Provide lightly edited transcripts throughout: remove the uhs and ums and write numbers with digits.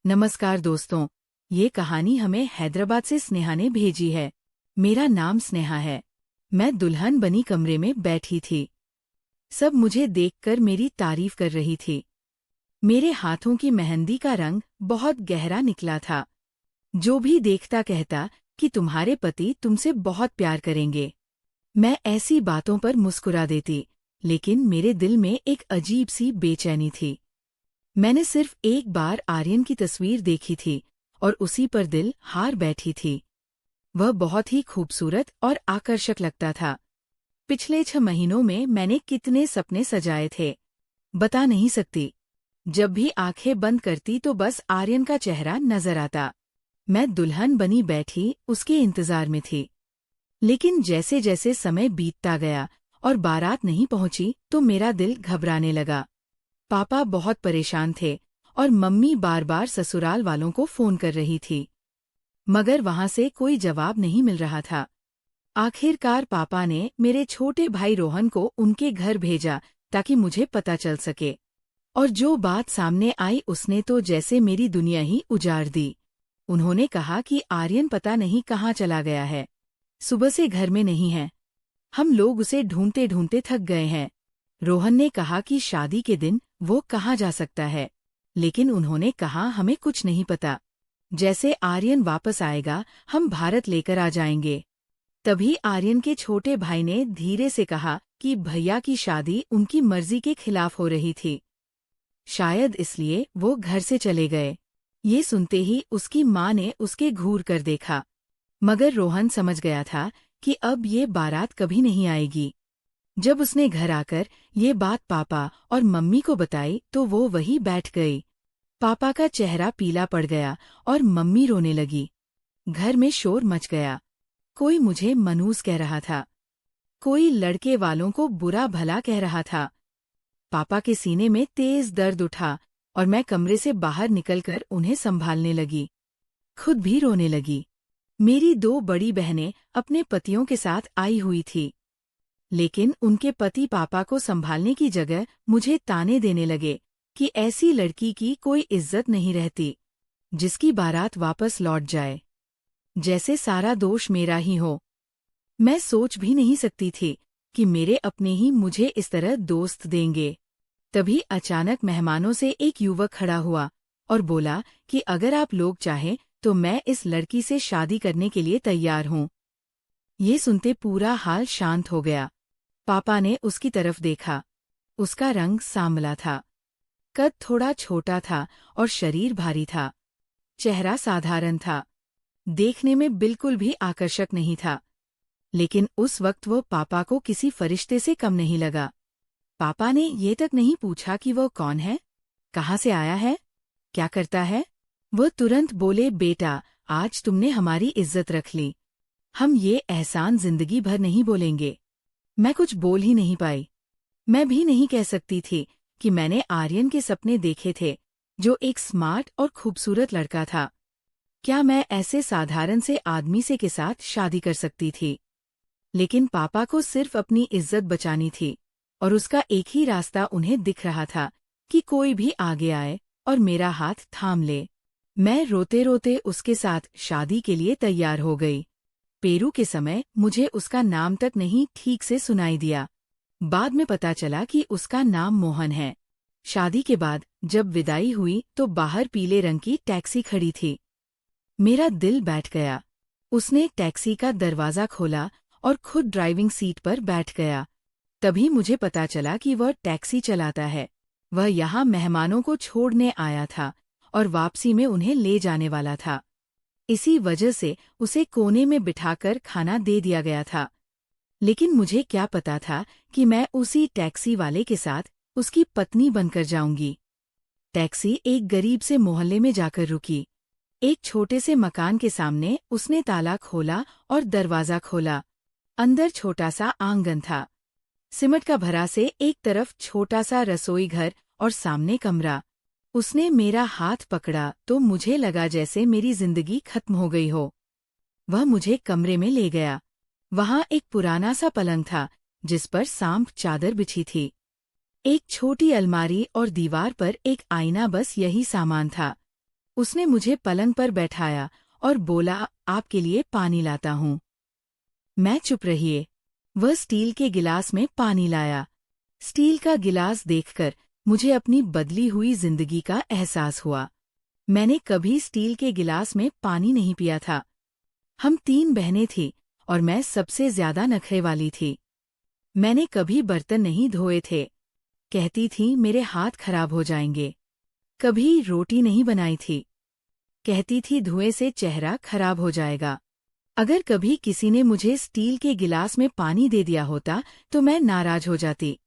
नमस्कार दोस्तों, ये कहानी हमें हैदराबाद से स्नेहा ने भेजी है। मेरा नाम स्नेहा है। मैं दुल्हन बनी कमरे में बैठी थी। सब मुझे देखकर मेरी तारीफ कर रही थी। मेरे हाथों की मेहंदी का रंग बहुत गहरा निकला था। जो भी देखता कहता कि तुम्हारे पति तुमसे बहुत प्यार करेंगे। मैं ऐसी बातों पर मुस्कुरा देती, लेकिन मेरे दिल में एक अजीब सी बेचैनी थी। मैंने सिर्फ एक बार आर्यन की तस्वीर देखी थी और उसी पर दिल हार बैठी थी। वह बहुत ही खूबसूरत और आकर्षक लगता था। पिछले 6 महीनों में मैंने कितने सपने सजाए थे, बता नहीं सकती। जब भी आंखें बंद करती तो बस आर्यन का चेहरा नजर आता। मैं दुल्हन बनी बैठी उसके इंतजार में थी। लेकिन जैसे जैसे समय बीतता गया और बारात नहीं पहुंची तो मेरा दिल घबराने लगा। पापा बहुत परेशान थे और मम्मी बार बार ससुराल वालों को फोन कर रही थी, मगर वहां से कोई जवाब नहीं मिल रहा था। आखिरकार पापा ने मेरे छोटे भाई रोहन को उनके घर भेजा ताकि मुझे पता चल सके। और जो बात सामने आई उसने तो जैसे मेरी दुनिया ही उजाड़ दी। उन्होंने कहा कि आर्यन पता नहीं कहाँ चला गया है, सुबह से घर में नहीं है। हम लोग उसे ढूंढते ढूंढते थक गए हैं। रोहन ने कहा कि शादी के दिन वो कहाँ जा सकता है, लेकिन उन्होंने कहा हमें कुछ नहीं पता। जैसे आर्यन वापस आएगा हम भारत लेकर आ जाएंगे। तभी आर्यन के छोटे भाई ने धीरे से कहा कि भैया की शादी उनकी मर्जी के खिलाफ हो रही थी। शायद इसलिए वो घर से चले गए। ये सुनते ही उसकी माँ ने उसके घूर कर देखा, मगर रोहन समझ गया था कि अब ये बारात कभी नहीं आएगी। जब उसने घर आकर ये बात पापा और मम्मी को बताई तो वो वहीं बैठ गई। पापा का चेहरा पीला पड़ गया और मम्मी रोने लगी। घर में शोर मच गया। कोई मुझे मनूस कह रहा था, कोई लड़के वालों को बुरा भला कह रहा था। पापा के सीने में तेज दर्द उठा और मैं कमरे से बाहर निकलकर उन्हें संभालने लगी। खुद भी रोने लगी। मेरी 2 बड़ी बहनें अपने पतियों के साथ आई हुई थी, लेकिन उनके पति पापा को संभालने की जगह मुझे ताने देने लगे कि ऐसी लड़की की कोई इज्जत नहीं रहती, जिसकी बारात वापस लौट जाए, जैसे सारा दोष मेरा ही हो। मैं सोच भी नहीं सकती थी कि मेरे अपने ही मुझे इस तरह दोस्त देंगे। तभी अचानक मेहमानों से एक युवक खड़ा हुआ और बोला कि अगर आप लोग चाहें तो मैं इस लड़की से शादी करने के लिए तैयार हूँ। ये सुनते पूरा हाल शांत हो गया। पापा ने उसकी तरफ देखा। उसका रंग सांवला था, कद थोड़ा छोटा था और शरीर भारी था। चेहरा साधारण था, देखने में बिल्कुल भी आकर्षक नहीं था। लेकिन उस वक्त वो पापा को किसी फरिश्ते से कम नहीं लगा। पापा ने ये तक नहीं पूछा कि वो कौन है, कहाँ से आया है, क्या करता है। वो तुरंत बोले, बेटा आज तुमने हमारी इज्जत रख ली, हम ये एहसान जिंदगी भर नहीं बोलेंगे। मैं कुछ बोल ही नहीं पाई। मैं भी नहीं कह सकती थी कि मैंने आर्यन के सपने देखे थे, जो एक स्मार्ट और खूबसूरत लड़का था। क्या मैं ऐसे साधारण से आदमी से के साथ शादी कर सकती थी? लेकिन पापा को सिर्फ अपनी इज्जत बचानी थी और उसका एक ही रास्ता उन्हें दिख रहा था कि कोई भी आगे आए और मेरा हाथ थाम ले। मैं रोते रोते उसके साथ शादी के लिए तैयार हो गई। पेरू के समय मुझे उसका नाम तक नहीं ठीक से सुनाई दिया। बाद में पता चला कि उसका नाम मोहन है। शादी के बाद जब विदाई हुई तो बाहर पीले रंग की टैक्सी खड़ी थी। मेरा दिल बैठ गया। उसने टैक्सी का दरवाज़ा खोला और खुद ड्राइविंग सीट पर बैठ गया। तभी मुझे पता चला कि वह टैक्सी चलाता है। वह यहाँ मेहमानों को छोड़ने आया था और वापसी में उन्हें ले जाने वाला था। इसी वजह से उसे कोने में बिठाकर खाना दे दिया गया था। लेकिन मुझे क्या पता था कि मैं उसी टैक्सी वाले के साथ उसकी पत्नी बनकर जाऊंगी। टैक्सी एक गरीब से मोहल्ले में जाकर रुकी। एक छोटे से मकान के सामने उसने ताला खोला और दरवाज़ा खोला। अंदर छोटा सा आंगन था, सिमट का भरा से एक तरफ छोटा सा रसोई घर और सामने कमरा। उसने मेरा हाथ पकड़ा तो मुझे लगा जैसे मेरी जिंदगी खत्म हो गई हो। वह मुझे कमरे में ले गया। वहाँ एक पुराना सा पलंग था जिस पर सांप चादर बिछी थी। एक छोटी अलमारी और दीवार पर एक आईना, बस यही सामान था। उसने मुझे पलंग पर बैठाया और बोला, आपके लिए पानी लाता हूँ। मैं चुप रही। वह स्टील के गिलास में पानी लाया। स्टील का गिलास देखकर मुझे अपनी बदली हुई जिंदगी का एहसास हुआ। मैंने कभी स्टील के गिलास में पानी नहीं पिया था। हम 3 बहनें थीं और मैं सबसे ज्यादा नखरे वाली थी। मैंने कभी बर्तन नहीं धोए थे। कहती थी मेरे हाथ खराब हो जाएंगे। कभी रोटी नहीं बनाई थी। कहती थी धुएं से चेहरा खराब हो जाएगा। अगर कभी किसी ने मुझे स्टील के गिलास में पानी दे दिया होता तो मैं नाराज हो जाती।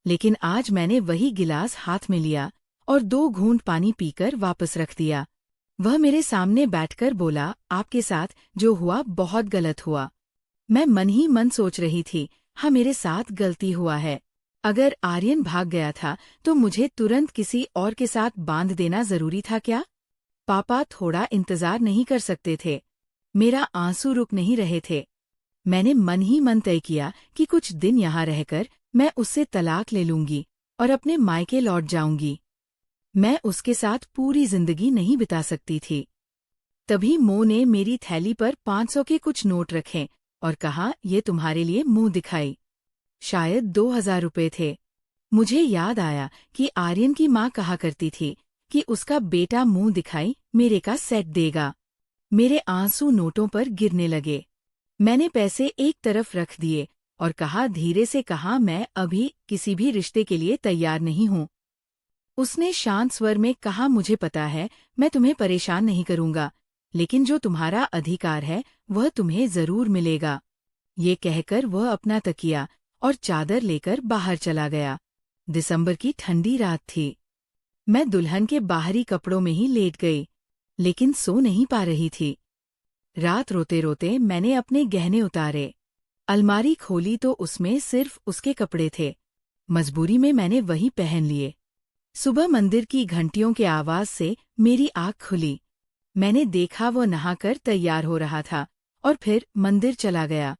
लेकिन आज मैंने वही गिलास हाथ में लिया और 2 घूंट पानी पीकर वापस रख दिया। वह मेरे सामने बैठकर बोला, आपके साथ जो हुआ बहुत गलत हुआ। मैं मन ही मन सोच रही थी, हाँ मेरे साथ गलती हुआ है। अगर आर्यन भाग गया था तो मुझे तुरंत किसी और के साथ बांध देना जरूरी था क्या? पापा थोड़ा इंतजार नहीं कर सकते थे? मेरा आंसू रुक नहीं रहे थे। मैंने मन ही मन तय किया कि कुछ दिन यहाँ रहकर मैं उससे तलाक ले लूंगी और अपने मायके लौट जाऊंगी। मैं उसके साथ पूरी जिंदगी नहीं बिता सकती थी। तभी मो ने मेरी थैली पर 500 के कुछ नोट रखे और कहा, ये तुम्हारे लिए मुंह दिखाई। शायद 2000 रुपए थे। मुझे याद आया कि आर्यन की माँ कहा करती थी कि उसका बेटा मुंह दिखाई मेरे का सेट देगा। मेरे आंसू नोटों पर गिरने लगे। मैंने पैसे एक तरफ रख दिए और कहा, धीरे से कहा, मैं अभी किसी भी रिश्ते के लिए तैयार नहीं हूँ। उसने शांत स्वर में कहा, मुझे पता है मैं तुम्हें परेशान नहीं करूंगा, लेकिन जो तुम्हारा अधिकार है वह तुम्हें जरूर मिलेगा। ये कहकर वह अपना तकिया और चादर लेकर बाहर चला गया। दिसंबर की ठंडी रात थी। मैं दुल्हन के बाहरी कपड़ों में ही लेट गई, लेकिन सो नहीं पा रही थी। रात रोते रोते मैंने अपने गहने उतारे। अलमारी खोली तो उसमें सिर्फ उसके कपड़े थे। मजबूरी में मैंने वही पहन लिए। सुबह मंदिर की घंटियों के आवाज से मेरी आँख खुली। मैंने देखा वो नहाकर तैयार हो रहा था और फिर मंदिर चला गया।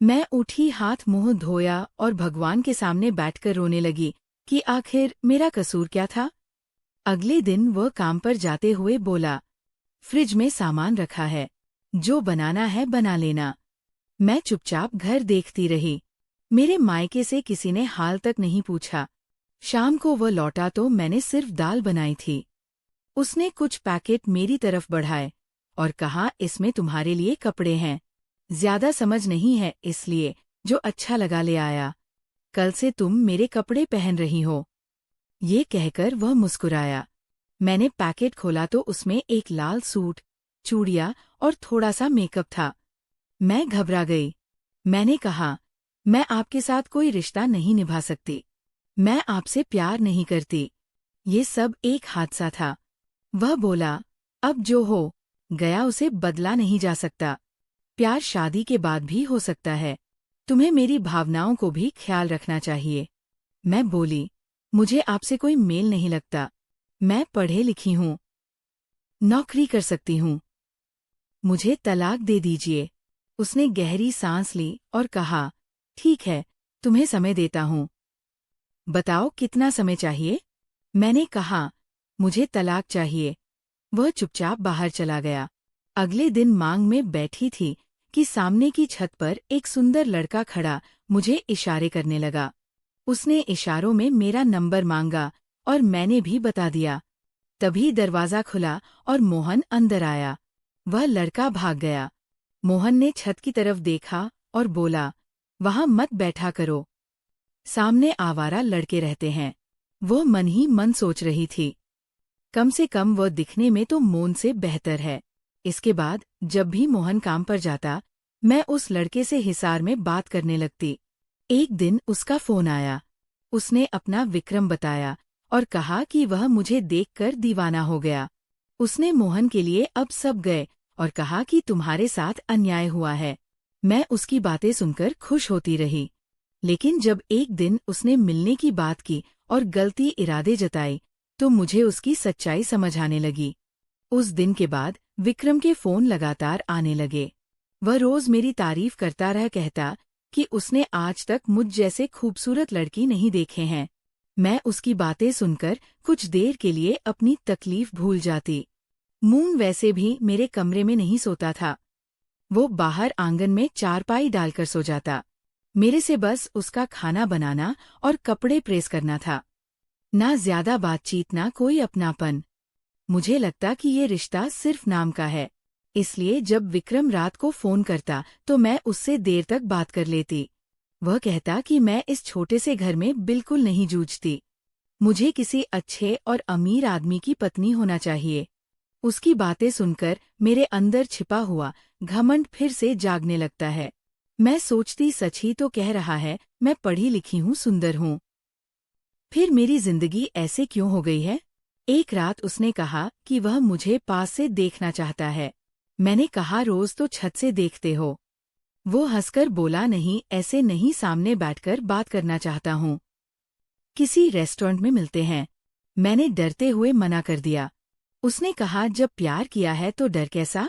मैं उठी, हाथ मुंह धोया और भगवान के सामने बैठकर रोने लगी कि आखिर मेरा कसूर क्या था। अगले दिन वह काम पर जाते हुए बोला, फ्रिज में सामान रखा है, जो बनाना है बना लेना। मैं चुपचाप घर देखती रही। मेरे मायके से किसी ने हाल तक नहीं पूछा। शाम को वह लौटा तो मैंने सिर्फ दाल बनाई थी। उसने कुछ पैकेट मेरी तरफ बढ़ाए और कहा, इसमें तुम्हारे लिए कपड़े हैं। ज्यादा समझ नहीं है, इसलिए जो अच्छा लगा ले आया। कल से तुम मेरे कपड़े पहन रही हो। ये कहकर वह मुस्कुराया। मैंने पैकेट खोला तो उसमें एक लाल सूट, चूड़ियां और थोड़ा सा मेकअप था। मैं घबरा गई। मैंने कहा, मैं आपके साथ कोई रिश्ता नहीं निभा सकती। मैं आपसे प्यार नहीं करती। ये सब एक हादसा था। वह बोला, अब जो हो गया उसे बदला नहीं जा सकता। प्यार शादी के बाद भी हो सकता है। तुम्हें मेरी भावनाओं को भी ख्याल रखना चाहिए। मैं बोली, मुझे आपसे कोई मेल नहीं लगता। मैं पढ़े लिखी हूँ, नौकरी कर सकती हूँ। मुझे तलाक दे दीजिए। उसने गहरी सांस ली और कहा, ठीक है, तुम्हें समय देता हूँ। बताओ कितना समय चाहिए? मैंने कहा, मुझे तलाक चाहिए। वह चुपचाप बाहर चला गया। अगले दिन मांग में बैठी थी कि सामने की छत पर एक सुंदर लड़का खड़ा मुझे इशारे करने लगा। उसने इशारों में मेरा नंबर मांगा और मैंने भी बता दिया। तभी दरवाजा खुला और मोहन अंदर आया। वह लड़का भाग गया। मोहन ने छत की तरफ देखा और बोला, वहां मत बैठा करो, सामने आवारा लड़के रहते हैं। वो मन ही मन सोच रही थी, कम से कम वह दिखने में तो मोहन से बेहतर है। इसके बाद जब भी मोहन काम पर जाता, मैं उस लड़के से हिसार में बात करने लगती। एक दिन उसका फोन आया। उसने अपना विक्रम बताया और कहा कि वह मुझे देखकर दीवाना हो गया। उसने मोहन के लिए अब सब गए और कहा कि तुम्हारे साथ अन्याय हुआ है। मैं उसकी बातें सुनकर खुश होती रही, लेकिन जब एक दिन उसने मिलने की बात की और गलती इरादे जताई तो मुझे उसकी सच्चाई समझ आने लगी। उस दिन के बाद विक्रम के फोन लगातार आने लगे। वह रोज मेरी तारीफ करता रह, कहता कि उसने आज तक मुझ जैसे खूबसूरत लड़की नहीं देखे हैं। मैं उसकी बातें सुनकर कुछ देर के लिए अपनी तकलीफ भूल जाती। मून वैसे भी मेरे कमरे में नहीं सोता था। वो बाहर आंगन में चारपाई डालकर सो जाता। मेरे से बस उसका खाना बनाना और कपड़े प्रेस करना था। ना ज्यादा बातचीत, ना कोई अपनापन। मुझे लगता कि ये रिश्ता सिर्फ नाम का है। इसलिए जब विक्रम रात को फोन करता तो मैं उससे देर तक बात कर लेती। वह कहता कि मैं इस छोटे से घर में बिल्कुल नहीं जूझती। मुझे किसी अच्छे और अमीर आदमी की पत्नी होना चाहिए। उसकी बातें सुनकर मेरे अंदर छिपा हुआ घमंड फिर से जागने लगता है। मैं सोचती, सच ही तो कह रहा है, मैं पढ़ी लिखी हूँ, सुंदर हूँ। फिर मेरी जिंदगी ऐसे क्यों हो गई है? एक रात उसने कहा कि वह मुझे पास से देखना चाहता है। मैंने कहा, रोज तो छत से देखते हो। वो हंसकर बोला, नहीं, ऐसे नहीं, सामने बैठकर बात करना चाहता हूँ। किसी रेस्टोरेंट में मिलते हैं। मैंने डरते हुए मना कर दिया। उसने कहा, जब प्यार किया है तो डर कैसा?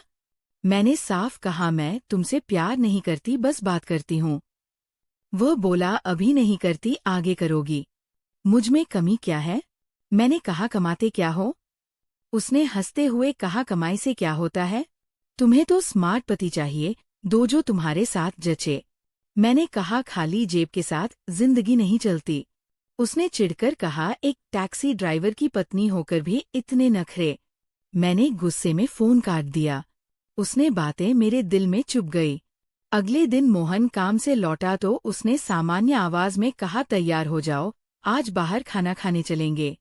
मैंने साफ कहा, मैं तुमसे प्यार नहीं करती, बस बात करती हूँ। वह बोला, अभी नहीं करती, आगे करोगी। मुझ में कमी क्या है? मैंने कहा, कमाते क्या हो? उसने हंसते हुए कहा, कमाई से क्या होता है? तुम्हें तो स्मार्ट पति चाहिए, दो जो तुम्हारे साथ जचे। मैंने कहा, खाली जेब के साथ जिंदगी नहीं चलती। उसने चिढ़कर कहा, एक टैक्सी ड्राइवर की पत्नी होकर भी इतने नखरे। मैंने गुस्से में फोन काट दिया। उसने बातें मेरे दिल में चुभ गई। अगले दिन मोहन काम से लौटा तो उसने सामान्य आवाज में कहा, तैयार हो जाओ, आज बाहर खाना खाने चलेंगे।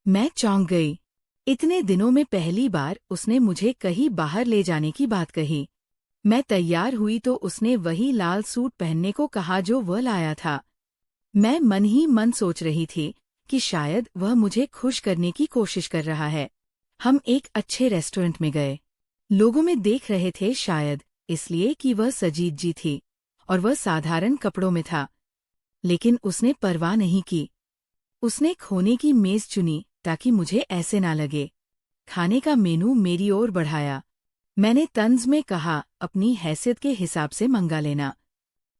मैं चौंक गई। इतने दिनों में पहली बार उसने मुझे कहीं बाहर ले जाने की बात कही। मैं तैयार हुई तो उसने वही लाल सूट पहनने को कहा जो वह लाया था। मैं मन ही मन सोच रही थी कि शायद वह मुझे खुश करने की कोशिश कर रहा है। हम एक अच्छे रेस्टोरेंट में गए। लोगों में देख रहे थे, शायद इसलिए कि वह सजीद जी थी और वह साधारण कपड़ों में था। लेकिन उसने परवाह नहीं की। उसने खोने की मेज चुनी ताकि मुझे ऐसे ना लगे। खाने का मेनू मेरी ओर बढ़ाया। मैंने तंज में कहा, अपनी हैसियत के हिसाब से मंगा लेना।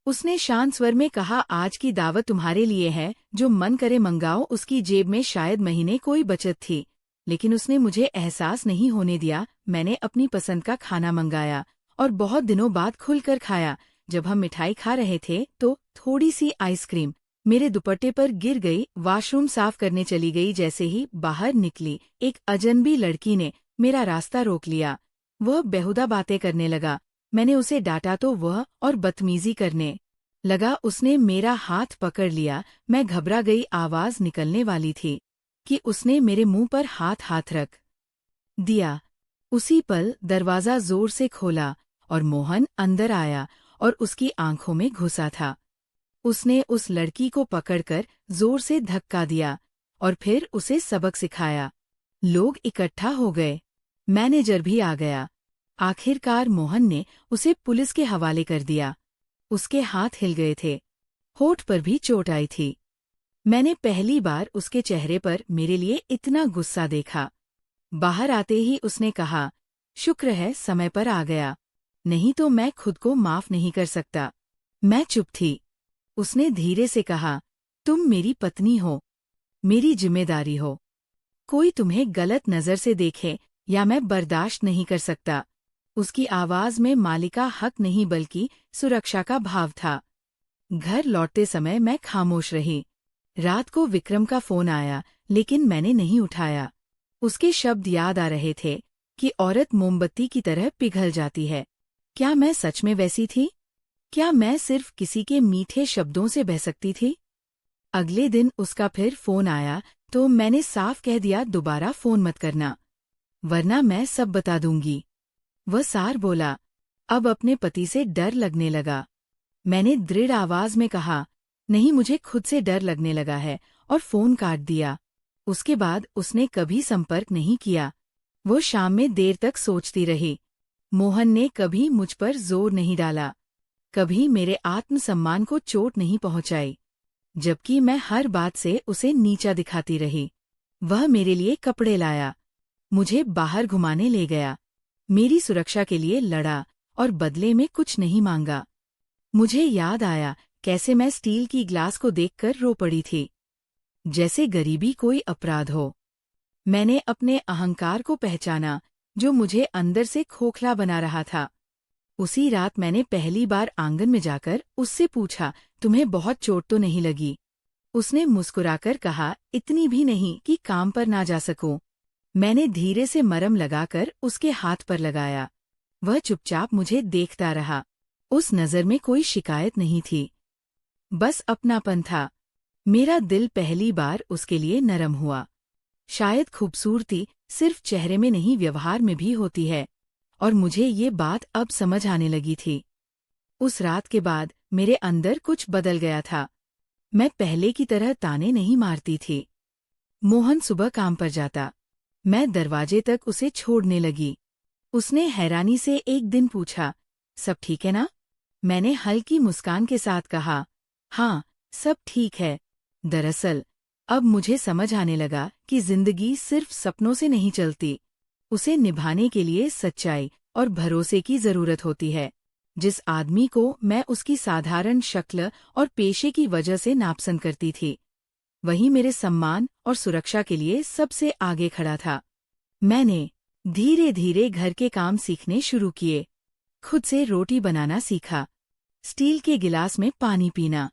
उसने शांत स्वर में कहा, आज की दावत तुम्हारे लिए है, जो मन करे मंगाओ। उसकी जेब में शायद महीने कोई बचत थी, लेकिन उसने मुझे एहसास नहीं होने दिया। मैंने अपनी पसंद का खाना मंगाया और बहुत दिनों बाद खुलकर खाया। जब हम मिठाई खा रहे थे तो थोड़ी सी आइसक्रीम मेरे दुपट्टे पर गिर गई। वॉशरूम साफ करने चली गई। जैसे ही बाहर निकली, एक अजनबी लड़की ने मेरा रास्ता रोक लिया। वह बेहुदा बातें करने लगा। मैंने उसे डांटा तो वह और बदतमीजी करने लगा। उसने मेरा हाथ पकड़ लिया। मैं घबरा गई। आवाज निकलने वाली थी कि उसने मेरे मुंह पर हाथ रख दिया। उसी पल दरवाजा जोर से खोला और मोहन अंदर आया और उसकी आंखों में घुसा था। उसने उस लड़की को पकड़कर जोर से धक्का दिया और फिर उसे सबक सिखाया। लोग इकट्ठा हो गए। मैनेजर भी आ गया। आखिरकार मोहन ने उसे पुलिस के हवाले कर दिया। उसके हाथ हिल गए थे, होठ पर भी चोट आई थी। मैंने पहली बार उसके चेहरे पर मेरे लिए इतना गुस्सा देखा। बाहर आते ही उसने कहा, शुक्र है समय पर आ गया, नहीं तो मैं खुद को माफ नहीं कर सकता। मैं चुप थी। उसने धीरे से कहा, तुम मेरी पत्नी हो, मेरी जिम्मेदारी हो। कोई तुम्हें गलत नजर से देखे या मैं बर्दाश्त नहीं कर सकता। उसकी आवाज में मालिका हक नहीं बल्कि सुरक्षा का भाव था। घर लौटते समय मैं खामोश रही। रात को विक्रम का फोन आया, लेकिन मैंने नहीं उठाया। उसके शब्द याद आ रहे थे कि औरत मोमबत्ती की तरह पिघल जाती है। क्या मैं सच में वैसी थी? क्या मैं सिर्फ किसी के मीठे शब्दों से बह सकती थी? अगले दिन उसका फिर फोन आया तो मैंने साफ कह दिया, दोबारा फोन मत करना, वरना मैं सब बता दूंगी। वह सार बोला। अब अपने पति से डर लगने लगा। मैंने दृढ़ आवाज में कहा, नहीं, मुझे खुद से डर लगने लगा है, और फोन काट दिया। उसके बाद उसने कभी संपर्क नहीं किया। वो शाम में देर तक सोचती रही। मोहन ने कभी मुझ पर जोर नहीं डाला, कभी मेरे आत्मसम्मान को चोट नहीं पहुंचाई, जबकि मैं हर बात से उसे नीचा दिखाती रही। वह मेरे लिए कपड़े लाया, मुझे बाहर घुमाने ले गया, मेरी सुरक्षा के लिए लड़ा और बदले में कुछ नहीं मांगा। मुझे याद आया कैसे मैं स्टील की ग्लास को देखकर रो पड़ी थी, जैसे गरीबी कोई अपराध हो। मैंने अपने अहंकार को पहचाना, जो मुझे अंदर से खोखला बना रहा था। उसी रात मैंने पहली बार आंगन में जाकर उससे पूछा, तुम्हें बहुत चोट तो नहीं लगी? उसने मुस्कुराकर कहा, इतनी भी नहीं कि काम पर ना जा सकूं। मैंने धीरे से मरहम लगाकर उसके हाथ पर लगाया। वह चुपचाप मुझे देखता रहा। उस नज़र में कोई शिकायत नहीं थी, बस अपनापन था। मेरा दिल पहली बार उसके लिए नरम हुआ। शायद खूबसूरती सिर्फ चेहरे में नहीं, व्यवहार में भी होती है, और मुझे ये बात अब समझ आने लगी थी। उस रात के बाद मेरे अंदर कुछ बदल गया था। मैं पहले की तरह ताने नहीं मारती थी। मोहन सुबह काम पर जाता, मैं दरवाजे तक उसे छोड़ने लगी। उसने हैरानी से एक दिन पूछा, सब ठीक है ना? मैंने हल्की मुस्कान के साथ कहा, हाँ, सब ठीक है। दरअसल अब मुझे समझ आने लगा कि जिंदगी सिर्फ सपनों से नहीं चलती, उसे निभाने के लिए सच्चाई और भरोसे की जरूरत होती है। जिस आदमी को मैं उसकी साधारण शक्ल और पेशे की वजह से नापसंद करती थी, वही मेरे सम्मान और सुरक्षा के लिए सबसे आगे खड़ा था। मैंने धीरे धीरे घर के काम सीखने शुरू किए। खुद से रोटी बनाना सीखा, स्टील के गिलास में पानी पीना।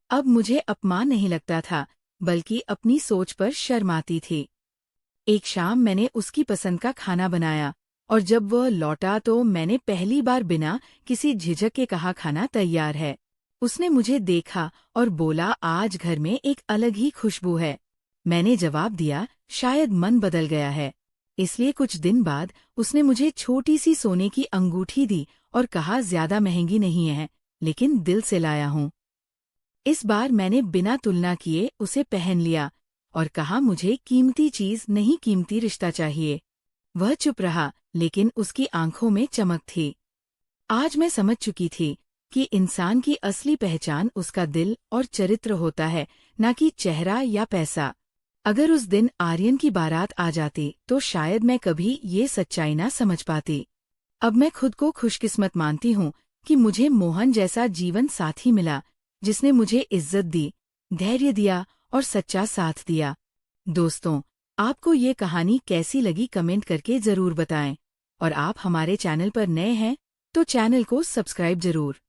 अब मुझे अपमान नहीं लगता था, बल्कि अपनी सोच पर शर्म आती थी। एक शाम मैंने उसकी पसंद का खाना बनाया, और जब वह लौटा तो मैंने पहली बार बिना किसी झिझक के कहा, खाना तैयार है। उसने मुझे देखा और बोला, आज घर में एक अलग ही खुशबू है। मैंने जवाब दिया, शायद मन बदल गया है। इसलिए कुछ दिन बाद उसने मुझे छोटी सी सोने की अंगूठी दी और कहा, ज्यादा महंगी नहीं है, लेकिन दिल से लाया हूँ। इस बार मैंने बिना तुलना किए उसे पहन लिया और कहा, मुझे कीमती चीज नहीं, कीमती रिश्ता चाहिए। वह चुप रहा, लेकिन उसकी आंखों में चमक थी। आज मैं समझ चुकी थी कि इंसान की असली पहचान उसका दिल और चरित्र होता है, न कि चेहरा या पैसा। अगर उस दिन आर्यन की बारात आ जाती तो शायद मैं कभी ये सच्चाई ना समझ पाती। अब मैं खुद को खुशकिस्मत मानती हूँ कि मुझे मोहन जैसा जीवन साथी मिला, जिसने मुझे इज्जत दी, धैर्य दिया और सच्चा साथ दिया। दोस्तों, आपको ये कहानी कैसी लगी कमेंट करके ज़रूर बताएं, और आप हमारे चैनल पर नए हैं तो चैनल को सब्सक्राइब जरूर।